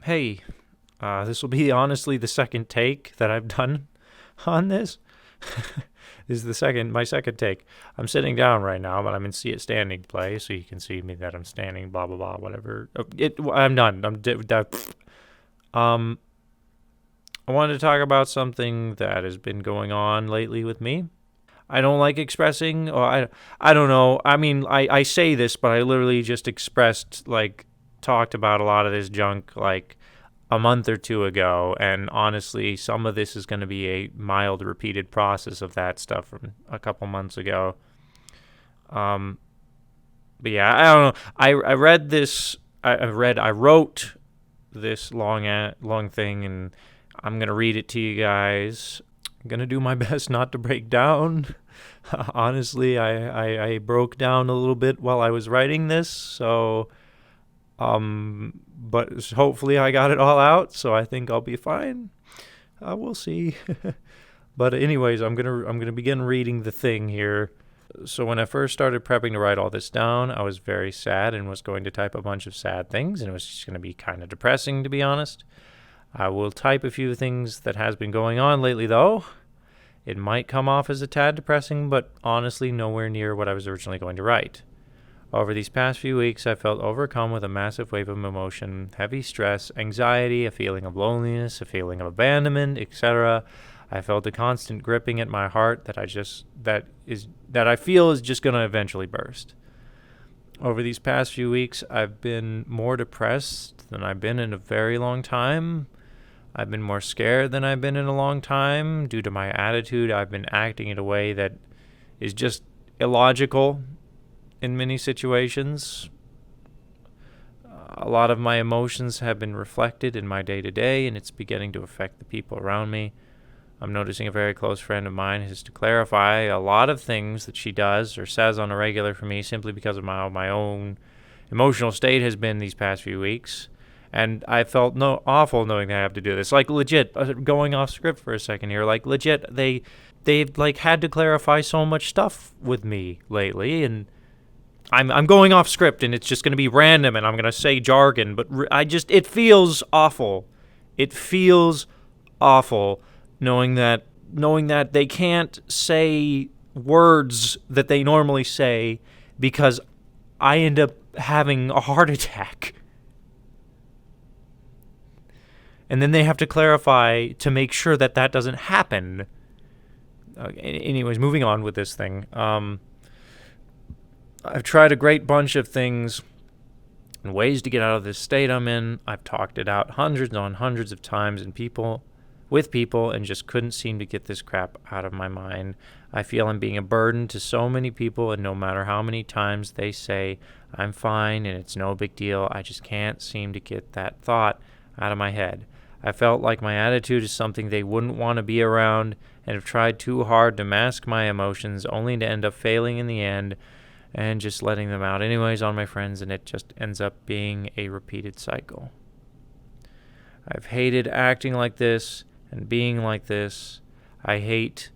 Hey, this will be honestly the second take that I've done on this. This is my second take. I'm sitting down right now, but I'm in standing play, so you can see me that I'm standing. Blah blah blah, whatever. I'm done. Um, I wanted to talk about something that has been going on lately with me. I don't like expressing, or I don't know. I mean, I say this, but I literally just talked about a lot of this junk like a month or two ago, and honestly, some of this is going to be a mild repeated process of that stuff from a couple months ago. But yeah, I don't know. I read this. I wrote this long thing, and I'm gonna read it to you guys. I'm gonna do my best not to break down. Honestly, I broke down a little bit while I was writing this, so but hopefully I got it all out, so I think I'll be fine. We'll see. But anyways, I'm gonna begin reading the thing here. So when I first started prepping to write all this down, I was very sad and was going to type a bunch of sad things, and it was just going to be kind of depressing, to be honest. I will type a few things that has been going on lately, though. It might come off as a tad depressing, but honestly nowhere near what I was originally going to write. Over these past few weeks, I felt overcome with a massive wave of emotion, heavy stress, anxiety, a feeling of loneliness, a feeling of abandonment, etc. I felt a constant gripping at my heart that I feel is just going to eventually burst. Over these past few weeks, I've been more depressed than I've been in a very long time. I've been more scared than I've been in a long time. Due to my attitude, I've been acting in a way that is just illogical in many situations. A lot of my emotions have been reflected in my day-to-day, and it's beginning to affect the people around me. I'm noticing a very close friend of mine has to clarify a lot of things that she does or says on a regular for me simply because of my own emotional state has been these past few weeks. And I felt awful knowing that I have to do this. Like, legit, going off script for a second here, like, legit, they've like had to clarify so much stuff with me lately, and I'm going off script, and it's just going to be random, and I'm going to say jargon, but it feels awful. It feels awful knowing that they can't say words that they normally say because I end up having a heart attack. And then they have to clarify to make sure that doesn't happen. Anyways, moving on with this thing. I've tried a great bunch of things and ways to get out of this state I'm in. I've talked it out hundreds on hundreds of times with people and just couldn't seem to get this crap out of my mind. I feel I'm being a burden to so many people, and no matter how many times they say I'm fine and it's no big deal, I just can't seem to get that thought out of my head. I felt like my attitude is something they wouldn't want to be around, and have tried too hard to mask my emotions only to end up failing in the end and just letting them out anyways on my friends, and it just ends up being a repeated cycle. I've hated acting like this and being like this. I hate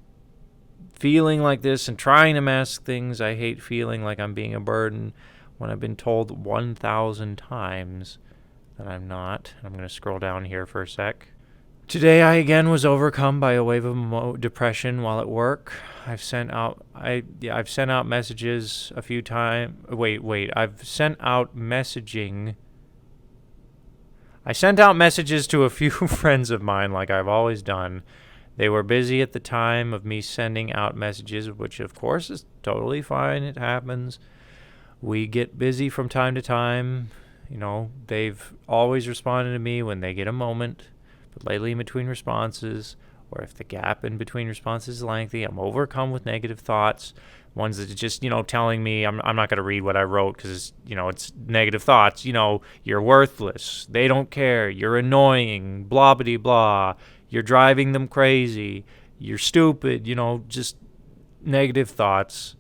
feeling like this and trying to mask things. I hate feeling like I'm being a burden when I've been told 1,000 times that I'm not. I'm going to scroll down here for a sec. Today I again was overcome by a wave of depression while at work. I've sent out messages a few times. I've sent out messaging. I sent out messages to a few friends of mine like I've always done. They were busy at the time of me sending out messages, which of course is totally fine. It happens. We get busy from time to time. You know, they've always responded to me when they get a moment. But lately in between responses, or if the gap in between responses is lengthy, I'm overcome with negative thoughts. Ones that are just, telling me, I'm not going to read what I wrote because, it's negative thoughts. You're worthless. They don't care. You're annoying. Blah, blah, blah. You're driving them crazy. You're stupid. Just negative thoughts.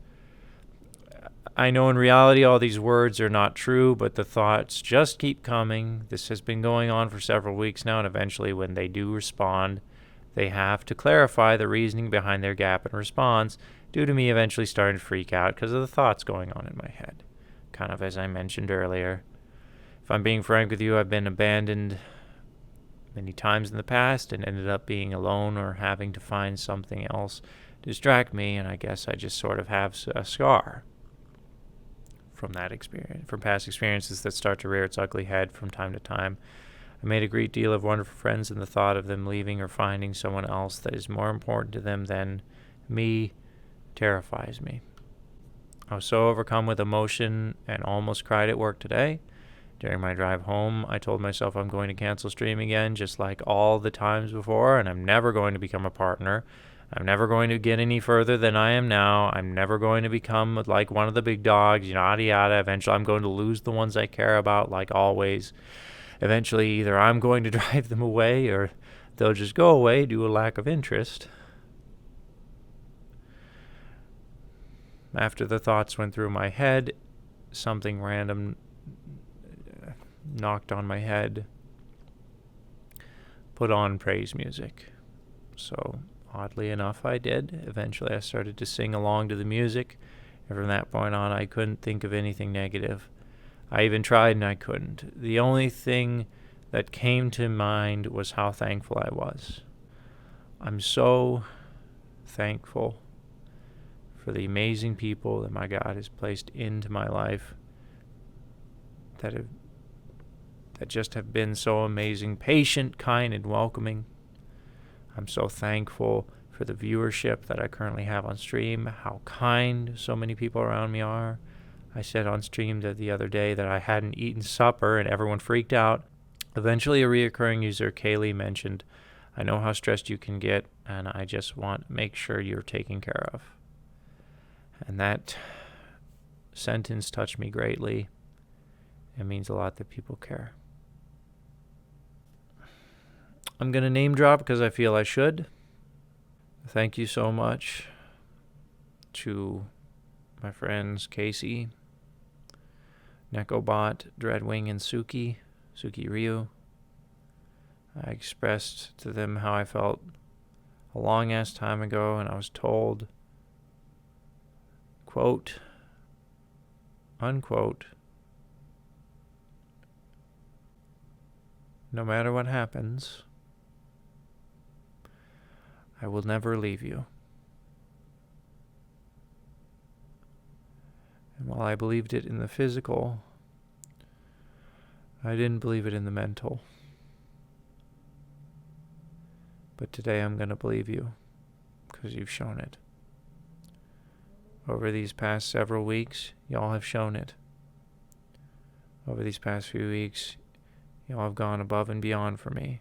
I know in reality all these words are not true, but the thoughts just keep coming. This has been going on for several weeks now, and eventually when they do respond, they have to clarify the reasoning behind their gap in response due to me eventually starting to freak out because of the thoughts going on in my head, kind of as I mentioned earlier. If I'm being frank with you, I've been abandoned many times in the past and ended up being alone or having to find something else to distract me, and I guess I just sort of have a scar from that experience, from past experiences that start to rear its ugly head from time to time. I made a great deal of wonderful friends, and the thought of them leaving or finding someone else that is more important to them than me terrifies me. I was so overcome with emotion and almost cried at work today. During my drive home, I told myself I'm going to cancel streaming again, just like all the times before, and I'm never going to become a partner. I'm never going to get any further than I am now. I'm never going to become like one of the big dogs, yada yada. Eventually, I'm going to lose the ones I care about, like always. Eventually, either I'm going to drive them away or they'll just go away due to a lack of interest. After the thoughts went through my head, something random knocked on my head. Put on praise music. So, oddly enough, I did. Eventually, I started to sing along to the music, and from that point on, I couldn't think of anything negative. I even tried and I couldn't. The only thing that came to mind was how thankful I was. I'm so thankful for the amazing people that my God has placed into my life that just have been so amazing, patient, kind, and welcoming. I'm so thankful for the viewership that I currently have on stream, how kind so many people around me are. I said on stream the other day that I hadn't eaten supper and everyone freaked out. Eventually, a reoccurring user, Kaylee, mentioned, I know how stressed you can get, and I just want to make sure you're taken care of. And that sentence touched me greatly. It means a lot that people care. I'm going to name drop because I feel I should. Thank you so much to my friends Casey, Nekobot, Dreadwing, and Suki Ryu. I expressed to them how I felt a long-ass time ago, and I was told, quote, unquote, no matter what happens, I will never leave you. And while I believed it in the physical, I didn't believe it in the mental. But today I'm going to believe you because you've shown it. Over these past several weeks, y'all have shown it. Over these past few weeks, y'all have gone above and beyond for me.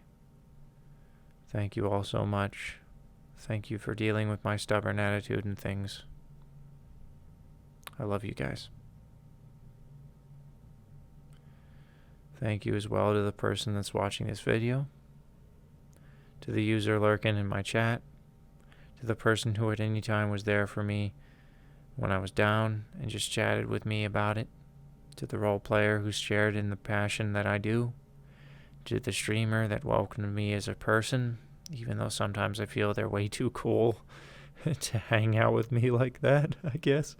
Thank you all so much. Thank you for dealing with my stubborn attitude and things. I love you guys. Thank you as well to the person that's watching this video, to the user lurking in my chat, to the person who at any time was there for me when I was down and just chatted with me about it, to the role player who shared in the passion that I do, to the streamer that welcomed me as a person, even though sometimes I feel they're way too cool to hang out with me like that, I guess.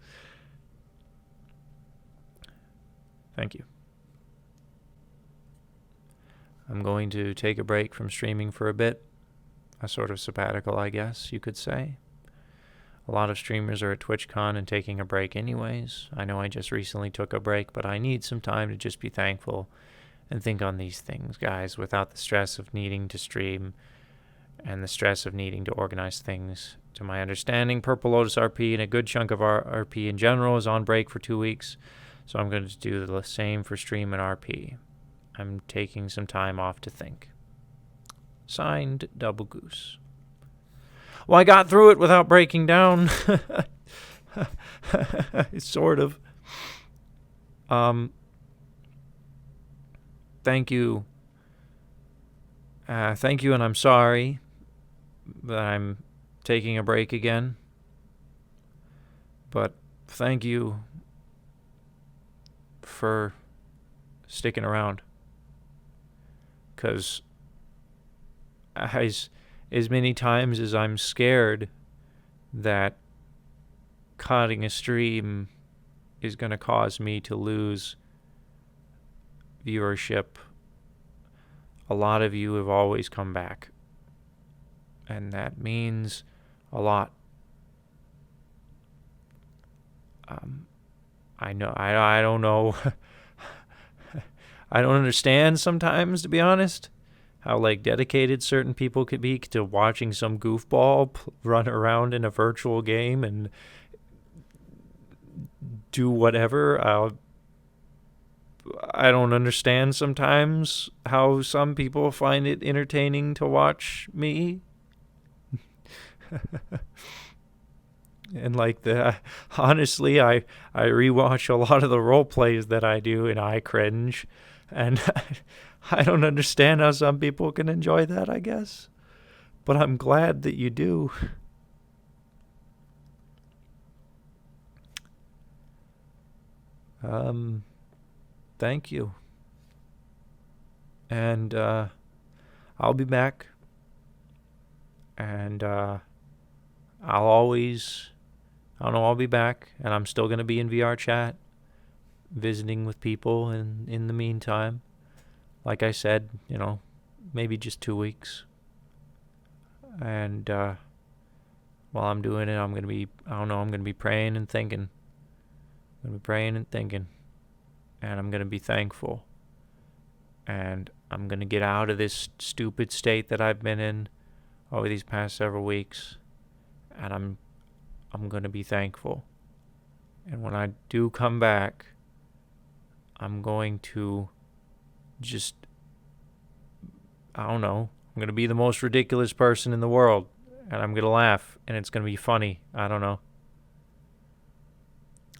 Thank you. I'm going to take a break from streaming for a bit. A sort of sabbatical, I guess you could say. A lot of streamers are at TwitchCon and taking a break anyways. I know I just recently took a break, but I need some time to just be thankful and think on these things, guys, without the stress of needing to stream and the stress of needing to organize things. To my understanding, Purple Lotus RP and a good chunk of our RP in general is on break for 2 weeks, so I'm going to do the same for stream and RP. I'm taking some time off to think. Signed, Doublegoose. Well, I got through it without breaking down. Sort of. Thank you. Thank you, and I'm sorry that I'm taking a break again. But thank you for sticking around. Because as many times as I'm scared that cutting a stream is going to cause me to lose viewership, a lot of you have always come back. And that means a lot. I know, I don't know. I don't understand sometimes, to be honest, how like dedicated certain people could be to watching some goofball run around in a virtual game and do whatever. I don't understand sometimes how some people find it entertaining to watch me. And like honestly, I rewatch a lot of the role plays that I do and I cringe. And I don't understand how some people can enjoy that, I guess. But I'm glad that you do. Thank you. And I'll be back. And I'll be back. And I'm still going to be in VR chat, visiting with people in the meantime. Like I said, maybe just 2 weeks. And while I'm doing it, I'm going to be praying and thinking. I'm going to be praying and thinking. And I'm going to be thankful. And I'm going to get out of this stupid state that I've been in over these past several weeks. And I'm going to be thankful. And when I do come back, I'm going to I'm going to be the most ridiculous person in the world. And I'm going to laugh. And it's going to be funny. I don't know.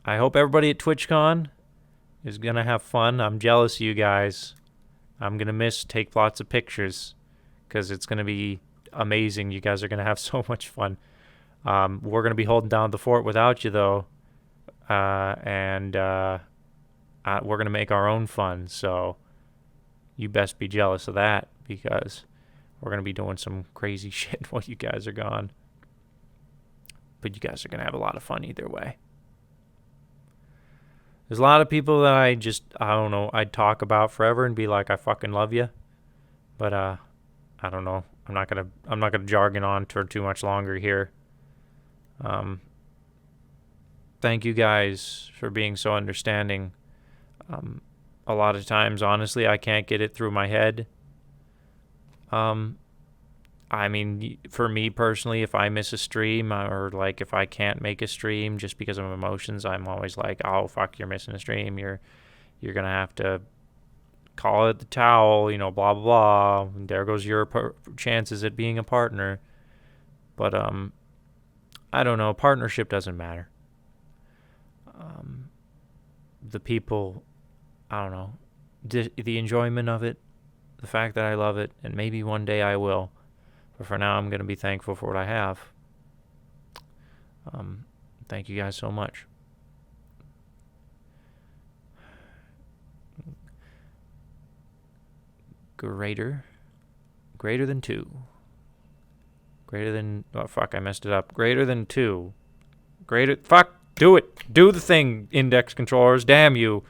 I hope everybody at TwitchCon is going to have fun. I'm jealous of you guys. I'm going to take lots of pictures because it's going to be amazing. You guys are going to have so much fun. We're going to be holding down the fort without you, though. And we're going to make our own fun. So you best be jealous of that because we're going to be doing some crazy shit while you guys are gone. But you guys are going to have a lot of fun either way. There's a lot of people that I'd talk about forever and be like, I fucking love you. But I don't know. I'm not gonna jargon on for too much longer here. Thank you guys for being so understanding. A lot of times, honestly, I can't get it through my head. I mean, for me personally, if I miss a stream or like if I can't make a stream just because of emotions, I'm always like, oh fuck, you're missing a stream. You're gonna have to call it the towel, blah blah blah. And there goes your chances at being a partner. But I don't know. Partnership doesn't matter. The people, I don't know, the enjoyment of it, the fact that I love it, and maybe one day I will. But for now, I'm going to be thankful for what I have. Thank you guys so much. Greater than 2. I messed it up. Greater than 2. Do it. Do the thing, index controllers. Damn you.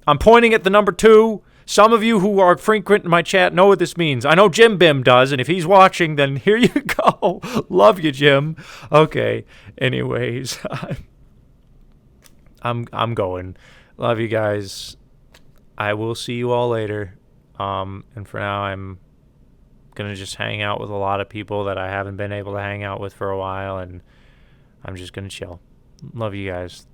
I'm pointing at the number 2. Some of you who are frequent in my chat know what this means. I know Jim Bim does, and if he's watching, then here you go. Love you, Jim. Okay. Anyways, I'm going. Love you guys. I will see you all later. And for now, I'm gonna just hang out with a lot of people that I haven't been able to hang out with for a while, and I'm just gonna chill. Love you guys.